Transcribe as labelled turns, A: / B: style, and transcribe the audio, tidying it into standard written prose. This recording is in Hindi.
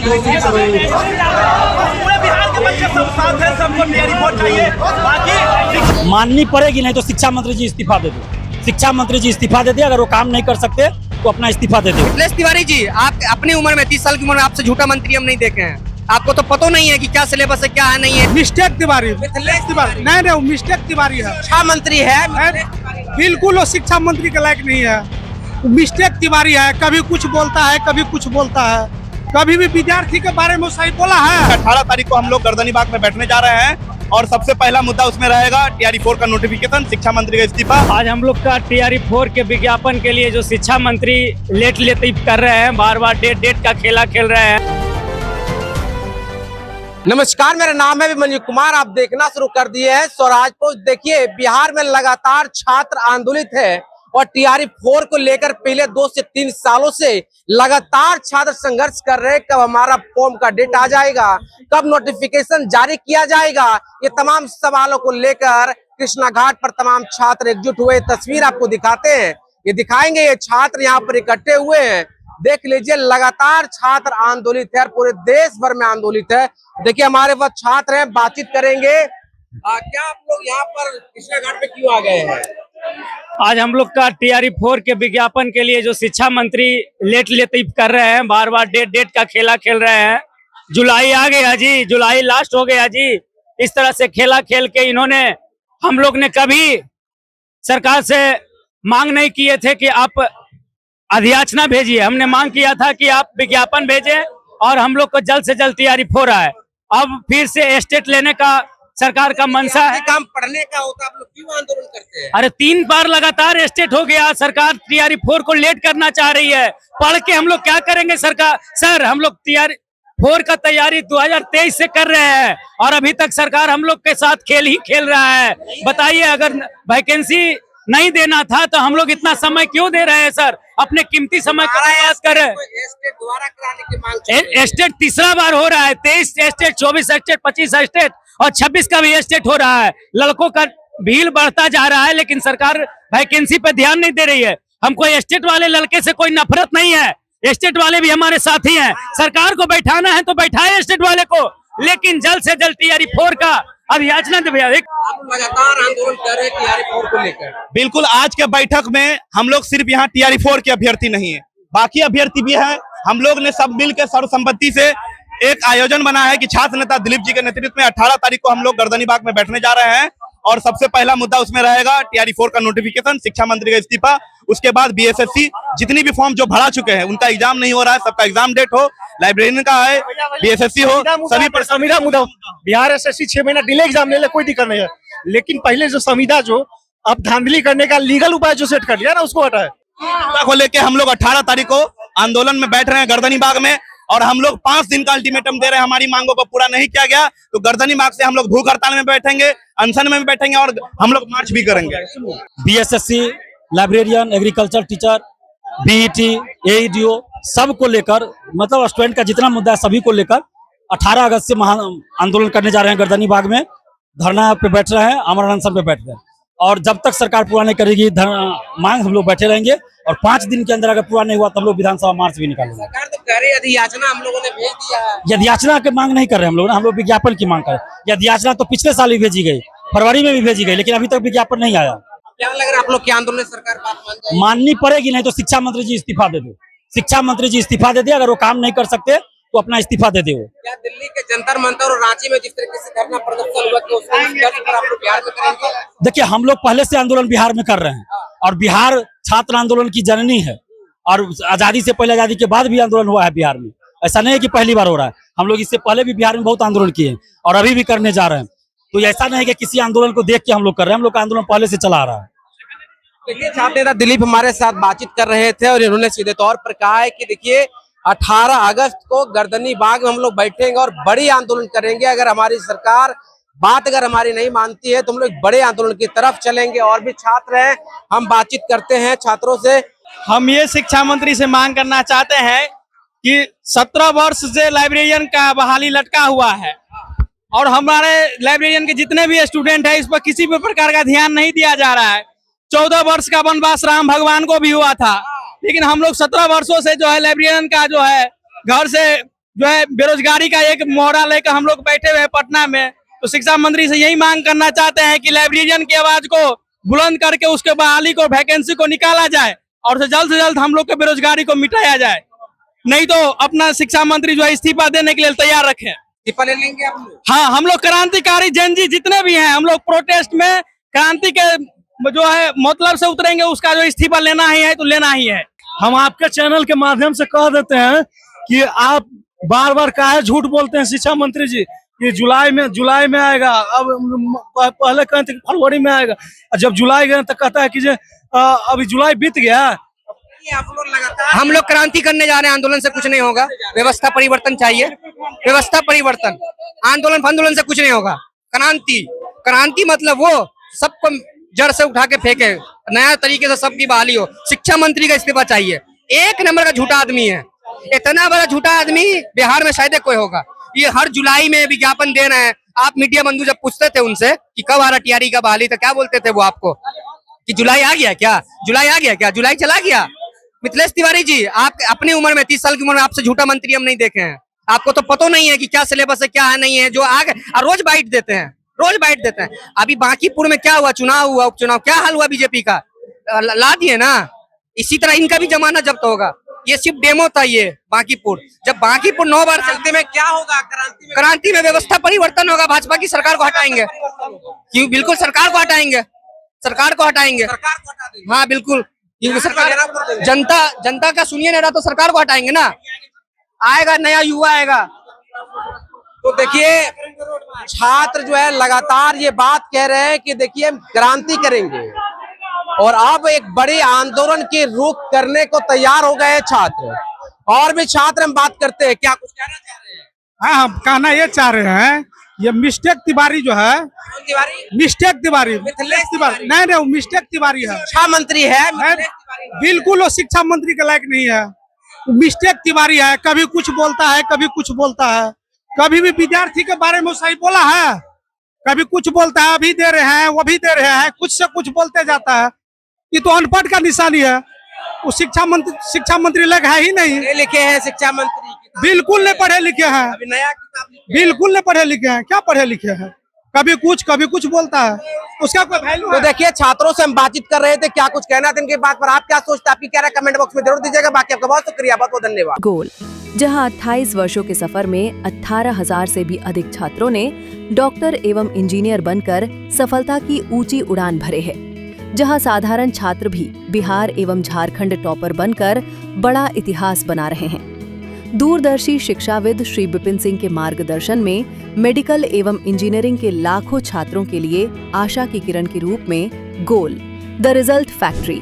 A: पूरे बिहार के बच्चे सब साथ हैं, सबको तैयारी बहुत चाहिए। बाकी
B: माननी पड़ेगी, नहीं तो शिक्षा मंत्री जी इस्तीफा दे दो। शिक्षा मंत्री जी इस्तीफा दे दे, अगर वो काम नहीं कर सकते तो अपना इस्तीफा दे दे।
C: मिथिलेश तिवारी जी, आप अपनी उम्र में 30 साल की उम्र में आपसे झूठा मंत्री हम नहीं देखे हैं। आपको तो पता नहीं है कि क्या सिलेबस है क्या है नहीं है।
D: मिस्टेक तिवारी,
C: मिथिलेश तिवारी
D: नहीं वो मिस्टेक तिवारी है।
C: शिक्षा मंत्री है
D: बिल्कुल वो शिक्षा मंत्री के लायक नहीं है। मिस्टेक तिवारी है, कभी कुछ बोलता है कभी कुछ बोलता है। कभी भी विद्यार्थी के बारे में सही बोला है।
A: 18 तारीख को हम लोग गर्दनीबाग में बैठने जा रहे हैं और सबसे पहला मुद्दा उसमें रहेगा TRE 4 का नोटिफिकेशन, शिक्षा मंत्री का इस्तीफा।
B: आज हम लोग का TRE 4 के विज्ञापन के लिए जो शिक्षा मंत्री लेट कर रहे हैं, बार बार डेट का खेला खेल रहे हैं।
C: नमस्कार, मेरा नाम है अभिमन्यु कुमार। आप देखना शुरू कर दिए हैं स्वराज पोस्ट। देखिए, बिहार में लगातार छात्र आंदोलित है और TRE 4 को लेकर पिछले 2 से 3 सालों से लगातार छात्र संघर्ष कर रहे हैं। कब हमारा फॉर्म का डेट आ जाएगा, कब नोटिफिकेशन जारी किया जाएगा, ये तमाम सवालों को लेकर कृष्णा घाट पर तमाम छात्र एकजुट हुए। तस्वीर आपको दिखाते हैं, ये दिखाएंगे। ये छात्र यहाँ पर इकट्ठे हुए हैं, देख लीजिए। लगातार छात्र आंदोलित है और पूरे देश भर में आंदोलित है। देखिए, हमारे पास छात्र हैं, बातचीत करेंगे। क्या आप लोग यहाँ पर कृष्णा घाट पे क्यों आ गए हैं?
B: आज हम लोग का TRE 4 के विज्ञापन के लिए जो शिक्षा मंत्री लेट कर रहे हैं, बार बार डेट का खेला खेल रहे हैं। जुलाई आ गया जी, जुलाई लास्ट हो गया जी। इस तरह से खेला खेल के इन्होंने, हम लोग ने कभी सरकार से मांग नहीं किए थे कि आप अधियाचना भेजिए। हमने मांग किया था कि आप विज्ञापन भेजें और हम लोग को जल्द से जल्द TRE 4 आए। अब फिर से स्टेट लेने का सरकार का मंशा है।
C: काम पढ़ने का होता, आप लोग क्यों आंदोलन करते हैं?
B: अरे 3 बार लगातार स्टेट हो गया, सरकार TRE 4 को लेट करना चाह रही है। पढ़ के हम लोग क्या करेंगे सरकार? सर, हम लोग TRE 4 का तैयारी 2023 से कर रहे हैं और अभी तक सरकार हम लोग के साथ खेल ही खेल रहा है। बताइए, अगर वैकेंसी नहीं देना था तो हम लोग इतना समय क्यों दे रहे हैं सर? अपने कीमती समय का प्रयास कर रहे हैं।
C: स्टेट द्वारा कराने की मांग
B: स्टेट तीसरा बार हो रहा है। 23 स्टेट, 24 स्टेट, 25 स्टेट और 26 का भी स्टेट हो रहा है। लड़कों का भीड़ बढ़ता जा रहा है, लेकिन सरकार वैकेंसी पे ध्यान नहीं दे रही है। हमको स्टेट वाले लड़के से कोई नफरत नहीं है, स्टेट वाले भी हमारे साथी हैं। सरकार को बैठाना है तो बैठाए स्टेट वाले को, लेकिन जल्द से जल्द TRE 4 का अभियाचना दे।
C: आप लगातार आंदोलन कर रहे हैं TRE 4 को लेकर।
A: बिल्कुल, आज के बैठक में हम लोग सिर्फ यहाँ TRE 4 के अभ्यर्थी नहीं है, बाकी अभ्यर्थी भी है। हम लोग ने सब मिल के सर्वसम्मति से एक आयोजन बना है कि छात्र नेता दिलीप जी के नेतृत्व में 18 तारीख को हम लोग गर्दनीबाग में बैठने जा रहे हैं और सबसे पहला मुद्दा उसमें रहेगा TRE 4 का नोटिफिकेशन, शिक्षा मंत्री का इस्तीफा। उसके बाद BSSC जितनी भी फॉर्म जो भरा चुके हैं उनका एग्जाम नहीं हो रहा है, सबका एग्जाम डेट हो, लाइब्रेरियन का है, BSSC हो, सभी पर
D: संविदा मुद्दा। बिहार SSC 6 महीना डिले एग्जाम ले ले, कोई दिक्कत नहीं है, लेकिन पहले जो संविदा जो अब धांधली करने का लीगल उपाय जो सेट कर लिया ना, उसको हटाए।
A: को लेके हम लोग 18 तारीख को आंदोलन में बैठ रहे हैं गर्दनीबाग में और हम लोग 5 दिन का अल्टीमेटम दे रहे हैं। हमारी मांगों को पूरा नहीं किया गया तो गर्दनीबाग से हम लोग भूख हड़ताल में बैठेंगे, अनशन में बैठेंगे और हम लोग मार्च भी करेंगे।
B: BSSC, librarian, agriculture teacher, BET, AEDO सबको लेकर, मतलब स्टूडेंट का जितना मुद्दा है सभी को लेकर 18 अगस्त से महा आंदोलन करने जा रहे हैं। गर्दनीबाग में धरना पे बैठ रहे हैं, आमरण अनशन पे बैठ रहे हैं और जब तक सरकार पूरा नहीं करेगी मांग, हम लोग बैठे रहेंगे और 5 दिन के अंदर अगर पूरा नहीं हुआ तो हम लोग विधानसभा मार्च भी निकालेंगे।
C: सरकार तो कह रही है अधियाचना हम लोगों ने भेज दिया है।
B: यदियाचना की मांग नहीं कर रहे हम लोग विज्ञापन की मांग कर रहे हैं। यदियाचना तो पिछले साल भी भेजी गई, फरवरी में भी भेजी गई, लेकिन अभी तक विज्ञापन नहीं आया।
C: क्या लग रहा है आप लोग के आंदोलन सरकार बात मान जाएगी?
B: माननी पड़ेगी, नहीं तो शिक्षा मंत्री जी इस्तीफा दे दो। शिक्षा मंत्री जी इस्तीफा दे दे, अगर वो काम नहीं कर सकते तो अपना इस्तीफा दे दे।
C: क्या दिल्ली के जंतर मंतर और रांची में जिस तरीके से धरना प्रदर्शन हुआ कि उसको आप लोग बिहार में करेंगे?
B: देखिए, हम लोग पहले से आंदोलन बिहार में कर रहे हैं और बिहार छात्र आंदोलन की जननी है और आजादी से पहले, आजादी के बाद भी आंदोलन हुआ है बिहार में। ऐसा नहीं है कि पहली बार हो रहा है, हम लोग इससे पहले भी बिहार में बहुत आंदोलन किए हैं और अभी भी करने जा रहे हैं। तो ऐसा नहीं है कि किसी आंदोलन को देख के हम लोग कर रहे हैं, हम लोग का आंदोलन पहले से चला आ रहा है।
C: देखिए, छात्र नेता दिलीप हमारे साथ बातचीत कर रहे थे और इन्होंने सीधे तौर पर कहा है कि देखिए 18 अगस्त को गर्दनीबाग में हम लोग बैठेंगे और बड़ी आंदोलन करेंगे। अगर हमारी सरकार बात अगर हमारी नहीं मानती है तो हम लोग बड़े आंदोलन की तरफ चलेंगे। और भी छात्र हैं, हम बातचीत करते हैं छात्रों से।
D: हम ये शिक्षा मंत्री से मांग करना चाहते हैं कि 17 वर्ष से लाइब्रेरियन का बहाली लटका हुआ है और हमारे लाइब्रेरियन के जितने भी स्टूडेंट हैं इस पर किसी भी प्रकार का ध्यान नहीं दिया जा रहा है। 14 वर्ष का वनवास राम भगवान को भी हुआ था, लेकिन हम लोग 17 वर्षों से जो है लाइब्रेरियन का जो है घर से जो है बेरोजगारी का एक मोहरा लेकर हम लोग बैठे हुए हैं पटना में। तो शिक्षा मंत्री से यही मांग करना चाहते हैं कि लाइब्रेरियन की आवाज को बुलंद करके उसके बहाली को, वैकेंसी को निकाला जाए और से जल्द हम लोग के बेरोजगारी को मिटाया जाए। नहीं तो अपना शिक्षा मंत्री जो है इस्तीफा देने के लिए तैयार रखें।
C: इस्तीफा ले लेंगे आप लोग?
D: हाँ, हम लोग क्रांतिकारी जैन जी जितने भी हैं, हम लोग प्रोटेस्ट में क्रांति के जो है मतलब से उतरेंगे। उसका जो इस्तीफा लेना ही है तो लेना ही है।
E: हम आपके चैनल के माध्यम से कह देते हैं कि आप बार बार काहे झूठ बोलते हैं शिक्षा मंत्री जी। ये जुलाई में आएगा, अब पहले कहते हैं फरवरी में आएगा, जब जुलाई गए तो कहता है कि अभी जुलाई बीत गया।
C: हम लोग क्रांति करने जा रहे हैं, आंदोलन से कुछ नहीं होगा। व्यवस्था परिवर्तन चाहिए, व्यवस्था परिवर्तन। आंदोलन से कुछ नहीं होगा। क्रांति मतलब वो सबको जड़ से उठा के फेंके, नया तरीके से सबकी बहाली हो। शिक्षा मंत्री का इस्तीफा चाहिए। एक नंबर का झूठा आदमी है, इतना बड़ा झूठा आदमी बिहार में शायद कोई होगा। ये हर जुलाई में विज्ञापन दे रहे हैं। आप मीडिया बंधु जब पूछते थे उनसे कि कब आ रहा टीआरई का बहाली, तो क्या बोलते थे वो आपको कि जुलाई आ गया क्या, जुलाई आ गया क्या, जुलाई चला गया। मिथिलेश तिवारी जी, आप अपनी उम्र में 30 साल की उम्र में आपसे झूठा मंत्री हम नहीं देखे हैं। आपको तो पता नहीं है कि क्या सिलेबस है, क्या है नहीं है। जो आगे रोज बाइट देते हैं, रोज बाइट देते हैं। अभी बांकीपुर में क्या हुआ, चुनाव हुआ, उपचुनाव, क्या हाल हुआ बीजेपी का, ला दिए ना। इसी तरह इनका भी जमाना जब्त होगा। ये सिर्फ डेमो था ये बांकीपुर। जब बांकीपुर 9 बार चलते में क्या होगा, क्रांति में व्यवस्था परिवर्तन होगा। भाजपा की सरकार को हटाएंगे। क्यों? बिल्कुल सरकार को हटाएंगे, सरकार को हटाएंगे। हाँ बिल्कुल, क्योंकि सरकार जनता का सुनिए नहीं रहा तो सरकार को हटाएंगे ना। आएगा नया युवा आएगा। तो देखिए, छात्र जो है लगातार ये बात कह रहे हैं कि देखिए हम क्रांति करेंगे और अब एक बड़े आंदोलन के रुख करने को तैयार हो गए छात्र। और भी छात्र हम बात करते हैं, क्या कुछ कहना चाह रहे हैं?
F: हाँ, हम कहना ये चाह रहे हैं, ये मिस्टेक तिवारी जो है, मिस्टेक तिवारी,
C: मिथिलेश तिवारी
F: नहीं वो मिस्टेक तिवारी है।
C: शिक्षा मंत्री है,
F: बिल्कुल वो शिक्षा मंत्री के लायक नहीं है। मिस्टेक तिवारी है, कभी कुछ बोलता है, कभी कुछ बोलता है। कभी भी विद्यार्थी के बारे में सही बोला है, कभी कुछ बोलता है, अभी दे रहे हैं, वो भी दे रहे हैं, कुछ से कुछ बोलते जाता है। ये तो अनपढ़ का निशानी है। वो शिक्षा मंत्री लग है ही नहीं।
C: लिखे हैं शिक्षा मंत्री,
F: बिल्कुल नहीं पढ़े लिखे हैं,
C: अभी नया किताब
F: बिल्कुल नहीं पढ़े लिखे हैं। क्या पढ़े लिखे हैं? कभी कुछ बोलता है, उसका कोई वैल्यू
C: तो
F: है?
C: देखिए, छात्रों से हम बातचीत कर रहे थे, क्या कुछ कहना था इनकी बात पर। आप क्या सोचते हैं, आपकी क्या राय कमेंट बॉक्स में जरूर दीजिएगा। बाकी आपका बहुत शुक्रिया, बहुत बहुत धन्यवाद।
G: गोल, जहां 28 वर्षों के सफर में 18,000 से भी अधिक छात्रों ने डॉक्टर एवं इंजीनियर बनकर सफलता की ऊंची उड़ान भरे है, जहां साधारण छात्र भी बिहार एवं झारखंड टॉपर बनकर बड़ा इतिहास बना रहे हैं। दूरदर्शी शिक्षाविद श्री विपिन सिंह के मार्गदर्शन में मेडिकल एवं इंजीनियरिंग के लाखों छात्रों के लिए आशा की किरण के रूप में गोल, द रिजल्ट फैक्ट्री